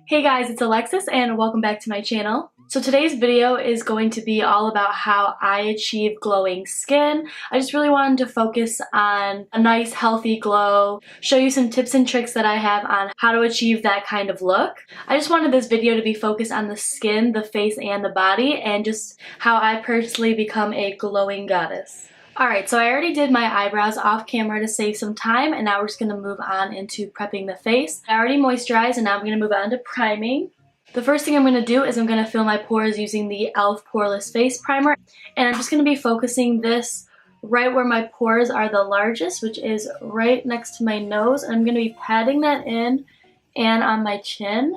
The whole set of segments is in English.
Hey guys, it's Alexis and welcome back to my channel. So today's video is going to be all about how I achieve glowing skin. I just really wanted to focus on a nice healthy glow, show you some tips and tricks that I have on how to achieve that kind of look. I just wanted this video to be focused on the skin, the face, and the body, and just how I personally become a glowing goddess. Alright, so I already did my eyebrows off camera to save some time, and now we're just going to move on into prepping the face. I already moisturized, and now I'm going to move on to priming. The first thing I'm going to do is I'm going to fill my pores using the e.l.f. Poreless Face Primer, and I'm just going to be focusing this right where my pores are the largest, which is right next to my nose, and I'm going to be patting that in and on my chin.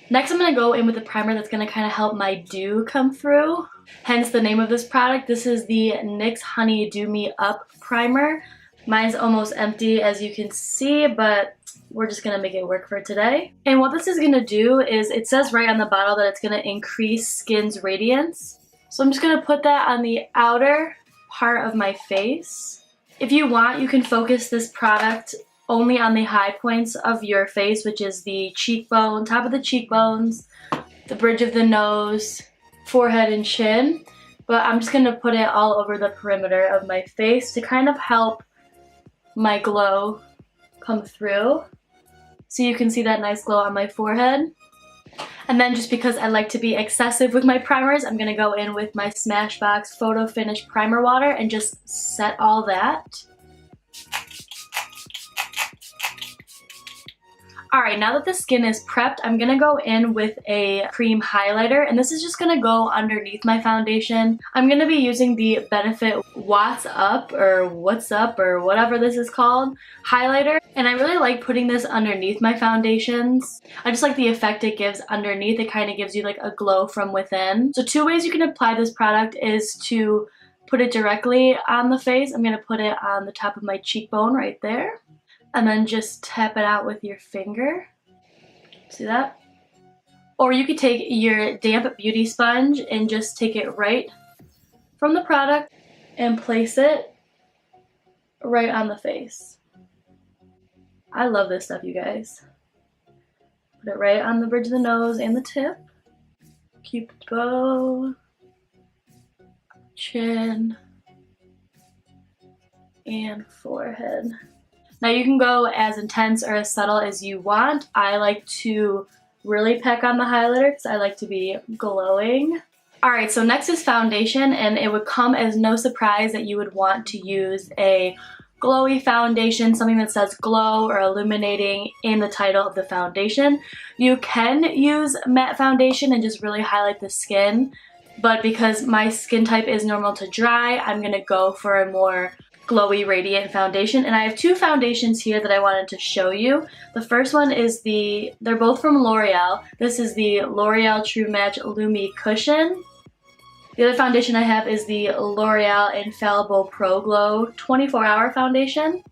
Next, I'm going to go in with a primer that's going to kind of help my dew come through. Hence the name of this product. This is the NYX Honey Dew Me Up Primer. Mine's almost empty, as you can see, but we're just going to make it work for today. And what this is going to do is, it says right on the bottle that it's going to increase skin's radiance. So I'm just going to put that on the outer part of my face. If you want, you can focus this product only on the high points of your face, which is the cheekbone, top of the cheekbones, the bridge of the nose, forehead, and chin. But I'm just going to put it all over the perimeter of my face to kind of help my glow come through. So you can see that nice glow on my forehead. And then, just because I like to be excessive with my primers, I'm going to go in with my Smashbox Photo Finish Primer Water and just set all that. Alright, now that the skin is prepped, I'm going to go in with a cream highlighter, and this is just going to go underneath my foundation. I'm going to be using the Benefit What's Up, or What's Up, or whatever this is called, highlighter, and I really like putting this underneath my foundations. I just like the effect it gives underneath. It kind of gives you like a glow from within. So two ways you can apply this product is to put it directly on the face. I'm going to put it on the top of my cheekbone right there. And then just tap it out with your finger. See that? Or you could take your damp beauty sponge and just take it right from the product and place it right on the face. I love this stuff, you guys. Put it right on the bridge of the nose and the tip. Cupid bow, chin, and forehead. Now you can go as intense or as subtle as you want. I like to really pack on the highlighter because I like to be glowing. Alright, so next is foundation, and it would come as no surprise that you would want to use a glowy foundation, something that says glow or illuminating in the title of the foundation. You can use matte foundation and just really highlight the skin, but because my skin type is normal to dry, I'm going to go for a more glowy radiant foundation. And I have two foundations here that I wanted to show you. The first one is they're both from Loreal. This is the L'Oreal True Match Lumi Cushion. The other foundation I have is the L'Oreal Infallible Pro Glow 24-hour foundation.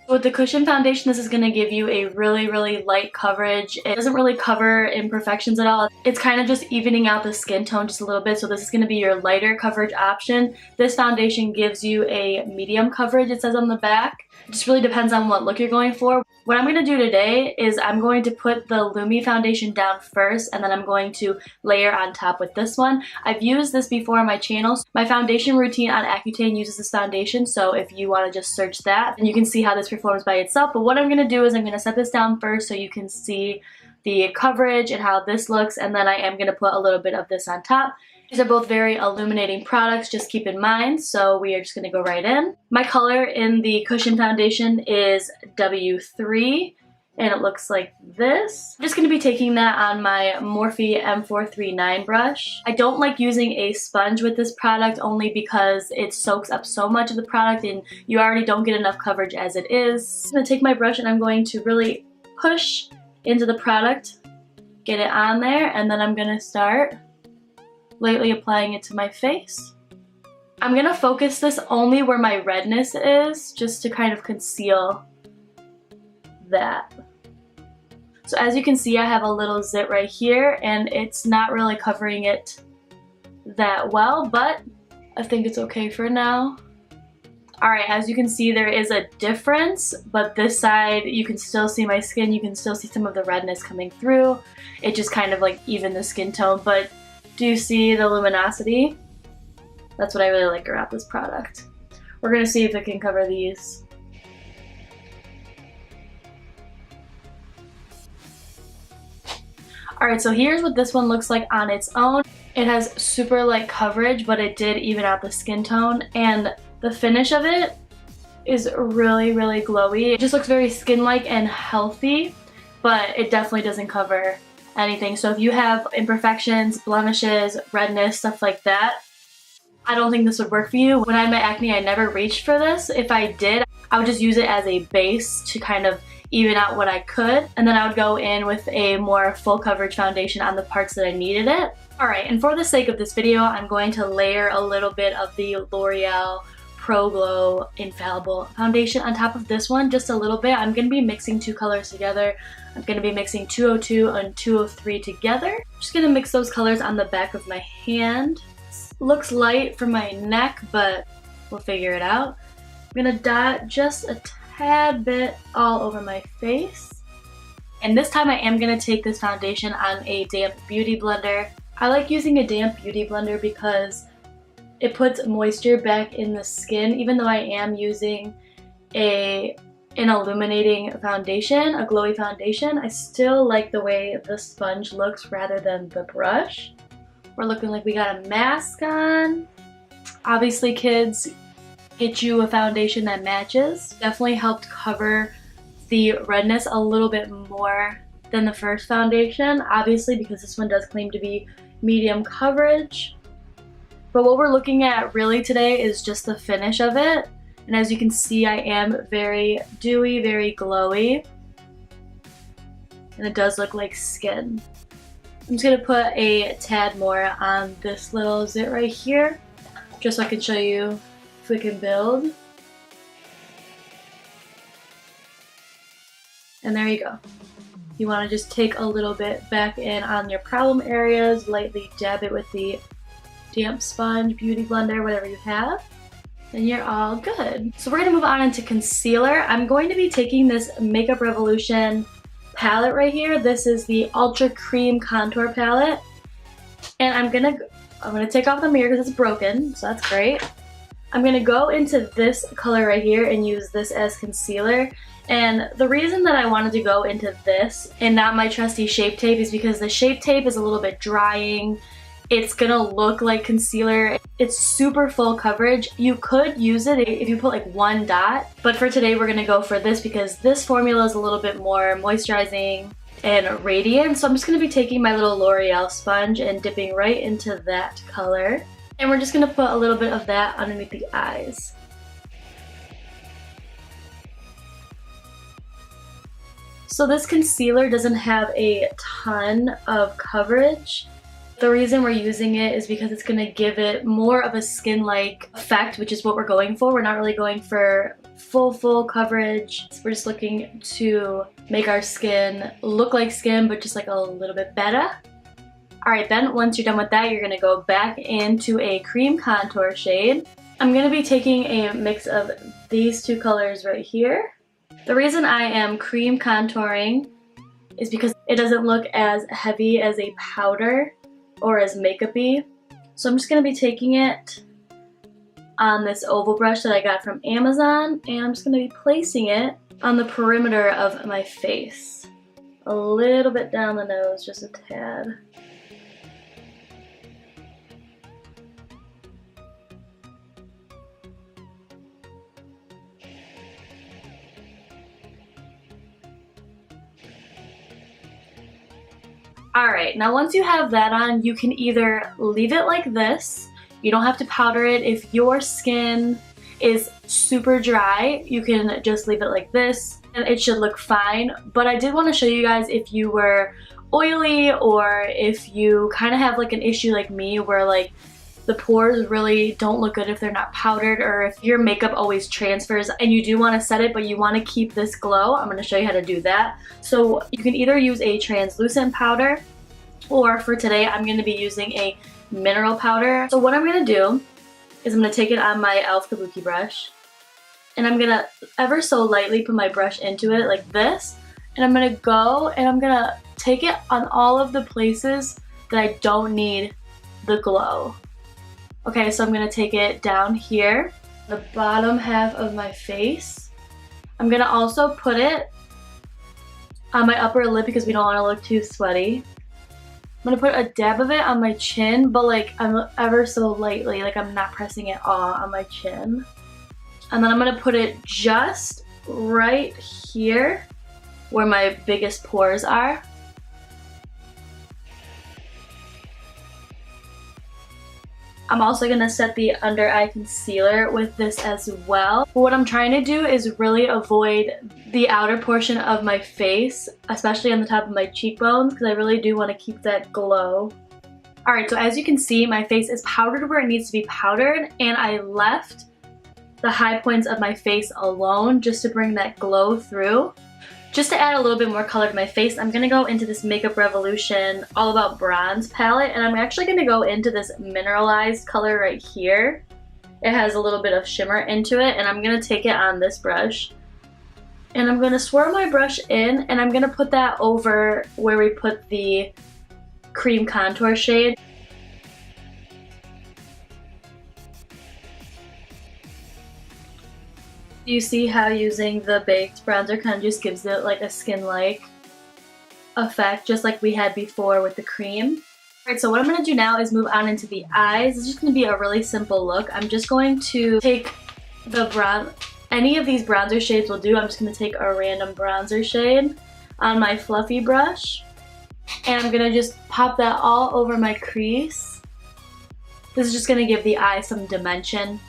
With the cushion foundation, this is going to give you a really, really light coverage. It doesn't really cover imperfections at all. It's kind of just evening out the skin tone just a little bit, so this is going to be your lighter coverage option. This foundation gives you a medium coverage, it says on the back. It just really depends on what look you're going for. What I'm going to do today is I'm going to put the Lumi foundation down first, and then I'm going to layer on top with this one. I've used this before on my channel. My foundation routine on Accutane uses this foundation, so if you want to just search that, then you can see how this performs by itself. But what I'm going to do is I'm going to set this down first so you can see the coverage and how this looks, and then I am going to put a little bit of this on top. These are both very illuminating products, just keep in mind, so we are just going to go right in. My color in the cushion foundation is W3, and it looks like this. I'm just going to be taking that on my Morphe M439 brush. I don't like using a sponge with this product only because it soaks up so much of the product and you already don't get enough coverage as it is. I'm going to take my brush and I'm going to really push into the product, get it on there, and then I'm going to start lightly applying it to my face. I'm going to focus this only where my redness is, just to kind of conceal that. So as you can see, I have a little zit right here, and it's not really covering it that well, but I think it's okay for now. Alright, as you can see, there is a difference, but this side you can still see my skin, you can still see some of the redness coming through. It just kind of like evened the skin tone, but do you see the luminosity? That's what I really like about this product. We're going to see if it can cover these. Alright, so here's what this one looks like on its own. It has super light coverage, but it did even out the skin tone, and the finish of it is really, really glowy. It just looks very skin-like and healthy, but it definitely doesn't cover anything. So if you have imperfections, blemishes, redness, stuff like that, I don't think this would work for you. When I had my acne, I never reached for this. If I did, I would just use it as a base to kind of even out what I could, and then I would go in with a more full coverage foundation on the parts that I needed it. Alright, and for the sake of this video, I'm going to layer a little bit of the L'Oreal Pro Glow Infallible foundation on top of this one, just a little bit. I'm going to be mixing two colors together. I'm going to be mixing 202 and 203 together. I'm just going to mix those colors on the back of my hand. Looks light for my neck, but we'll figure it out. I'm going to dot just a tad bit all over my face. And this time I am going to take this foundation on a damp beauty blender. I like using a damp beauty blender because it puts moisture back in the skin. Even though I am using an illuminating foundation, a glowy foundation, I still like the way the sponge looks rather than the brush. We're looking like we got a mask on. Obviously, kids, get you a foundation that matches. Definitely helped cover the redness a little bit more than the first foundation, obviously, because this one does claim to be medium coverage. But what we're looking at really today is just the finish of it. And as you can see, I am very dewy, very glowy. And it does look like skin. I'm just going to put a tad more on this little zit right here, just so I can show you if we can build. And there you go. You want to just take a little bit back in on your problem areas, lightly dab it with the damp sponge, beauty blender, whatever you have, and you're all good. So we're going to move on into concealer. I'm going to be taking this Makeup Revolution palette right here. This is the Ultra Cream Contour Palette. And I'm gonna take off the mirror because it's broken, so that's great. I'm gonna go into this color right here and use this as concealer. And the reason that I wanted to go into this and not my trusty Shape Tape is because the Shape Tape is a little bit drying. It's gonna look like concealer. It's super full coverage. You could use it if you put like one dot, but for today we're gonna go for this because this formula is a little bit more moisturizing and radiant. So I'm just gonna be taking my little L'Oreal sponge and dipping right into that color. And we're just gonna put a little bit of that underneath the eyes. So this concealer doesn't have a ton of coverage. The reason we're using it is because it's going to give it more of a skin-like effect, which is what we're going for. We're not really going for full coverage. We're just looking to make our skin look like skin, but just like a little bit better. Alright then, once you're done with that, you're going to go back into a cream contour shade. I'm going to be taking a mix of these two colors right here. The reason I am cream contouring is because it doesn't look as heavy as a powder or as makeup-y. So I'm just going to be taking it on this oval brush that I got from Amazon, and I'm just going to be placing it on the perimeter of my face. A little bit down the nose, just a tad. Alright, now once you have that on, you can either leave it like this. You don't have to powder it. If your skin is super dry, you can just leave it like this and it should look fine. But I did want to show you guys if you were oily or if you kind of have like an issue like me where like the pores really don't look good if they're not powdered, or if your makeup always transfers and you do want to set it but you want to keep this glow. I'm going to show you how to do that. So you can either use a translucent powder, or for today I'm going to be using a mineral powder. So what I'm going to do is I'm going to take it on my e.l.f. Kabuki brush and I'm gonna ever so lightly put my brush into it like this, and I'm gonna go and I'm gonna take it on all of the places that I don't need the glow. Okay, so I'm gonna take it down here, the bottom half of my face. I'm gonna also put it on my upper lip because we don't want to look too sweaty. I'm gonna put a dab of it on my chin, but like I'm ever so lightly, like I'm not pressing it all on my chin. And then I'm gonna put it just right here where my biggest pores are. I'm also gonna set the under eye concealer with this as well. But what I'm trying to do is really avoid the outer portion of my face, especially on the top of my cheekbones, because I really do want to keep that glow. Alright, so as you can see, my face is powdered where it needs to be powdered, and I left the high points of my face alone just to bring that glow through. Just to add a little bit more color to my face, I'm going to go into this Makeup Revolution All About Bronze palette, and I'm actually going to go into this mineralized color right here. It has a little bit of shimmer into it, and I'm going to take it on this brush. And I'm going to swirl my brush in, and I'm going to put that over where we put the cream contour shade. You see how using the baked bronzer kind of just gives it like a skin-like effect, just like we had before with the cream. Alright, so what I'm going to do now is move on into the eyes. It's just going to be a really simple look. I'm just going to take the any of these bronzer shades will do. I'm just going to take a random bronzer shade on my fluffy brush, and I'm going to just pop that all over my crease. This is just going to give the eye some dimension.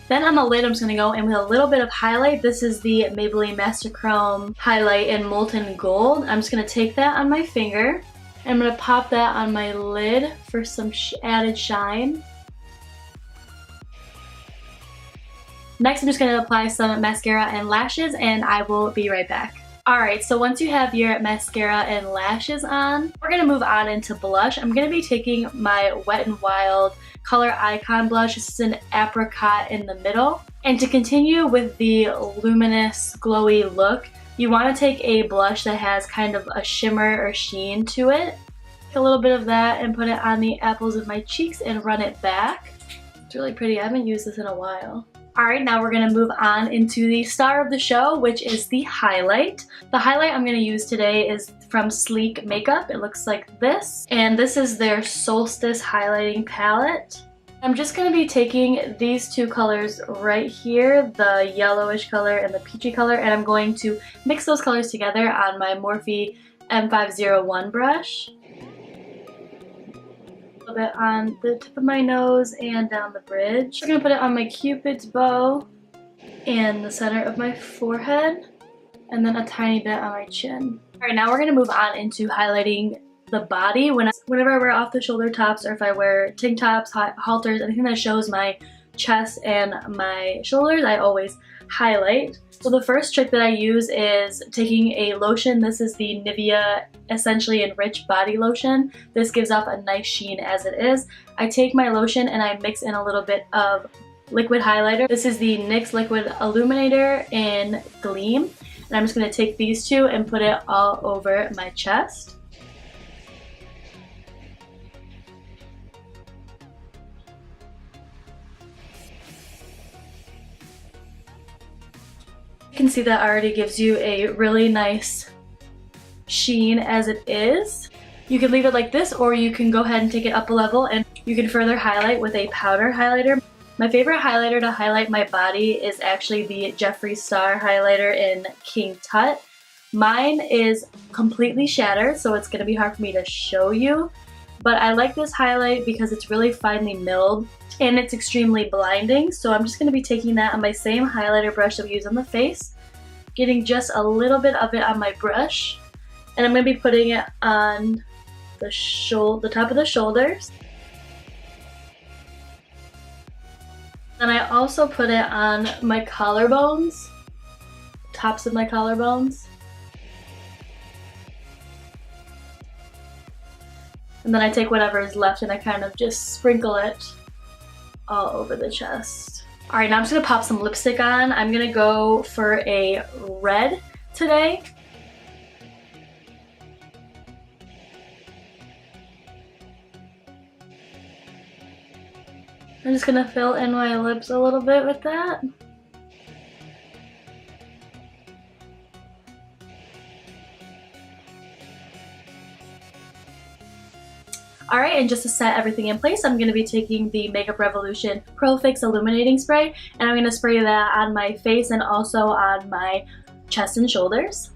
Then on the lid, I'm just going to go in with a little bit of highlight. This is the Maybelline Master Chrome highlight in Molten Gold. I'm just going to take that on my finger, and I'm going to pop that on my lid for some added shine. Next, I'm just going to apply some mascara and lashes, and I will be right back. Alright, so once you have your mascara and lashes on, we're going to move on into blush. I'm going to be taking my Wet n Wild Color Icon blush. This is an apricot in the middle. And to continue with the luminous, glowy look, you want to take a blush that has kind of a shimmer or sheen to it. Take a little bit of that and put it on the apples of my cheeks and run it back. It's really pretty. I haven't used this in a while. Alright, now we're going to move on into the star of the show, which is the highlight. The highlight I'm going to use today is from Sleek Makeup. It looks like this, and this is their Solstice highlighting palette. I'm just going to be taking these two colors right here, the yellowish color and the peachy color, and I'm going to mix those colors together on my Morphe M501 brush. A little bit on the tip of my nose and down the bridge. I'm going to put it on my Cupid's bow and the center of my forehead, and then a tiny bit on my chin. Alright, now we're going to move on into highlighting the body. Whenever I wear off the shoulder tops, or if I wear tank tops, halters, anything that shows my chest and my shoulders, I always highlight. So the first trick that I use is taking a lotion. This is the Nivea Essentially Enriched Body Lotion. This gives off a nice sheen as it is. I take my lotion and I mix in a little bit of liquid highlighter. This is the NYX Liquid Illuminator in Gleam. And I'm just going to take these two and put it all over my chest. You can see that already gives you a really nice sheen as it is. You can leave it like this, or you can go ahead and take it up a level and you can further highlight with a powder highlighter. My favorite highlighter to highlight my body is actually the Jeffree Star highlighter in King Tut. Mine is completely shattered, so it's going to be hard for me to show you. But I like this highlight because it's really finely milled and it's extremely blinding. So I'm just going to be taking that on my same highlighter brush that we use on the face, getting just a little bit of it on my brush, and I'm going to be putting it on the top of the shoulders. Then I also put it on my collarbones, tops of my collarbones. And then I take whatever is left and I kind of just sprinkle it all over the chest. All right, now I'm just gonna pop some lipstick on. I'm gonna go for a red today. I'm just gonna fill in my lips a little bit with that. Alright, and just to set everything in place, I'm going to be taking the Makeup Revolution Pro Fix Illuminating Spray, and I'm going to spray that on my face and also on my chest and shoulders.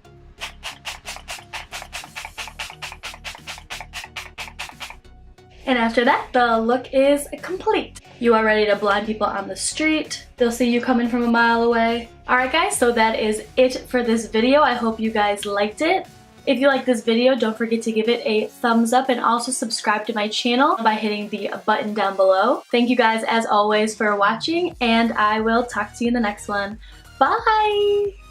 And after that, the look is complete. You are ready to blind people on the street. They'll see you coming from a mile away. Alright guys, so that is it for this video. I hope you guys liked it. If you like this video, don't forget to give it a thumbs up and also subscribe to my channel by hitting the button down below. Thank you guys as always for watching, and I will talk to you in the next one. Bye!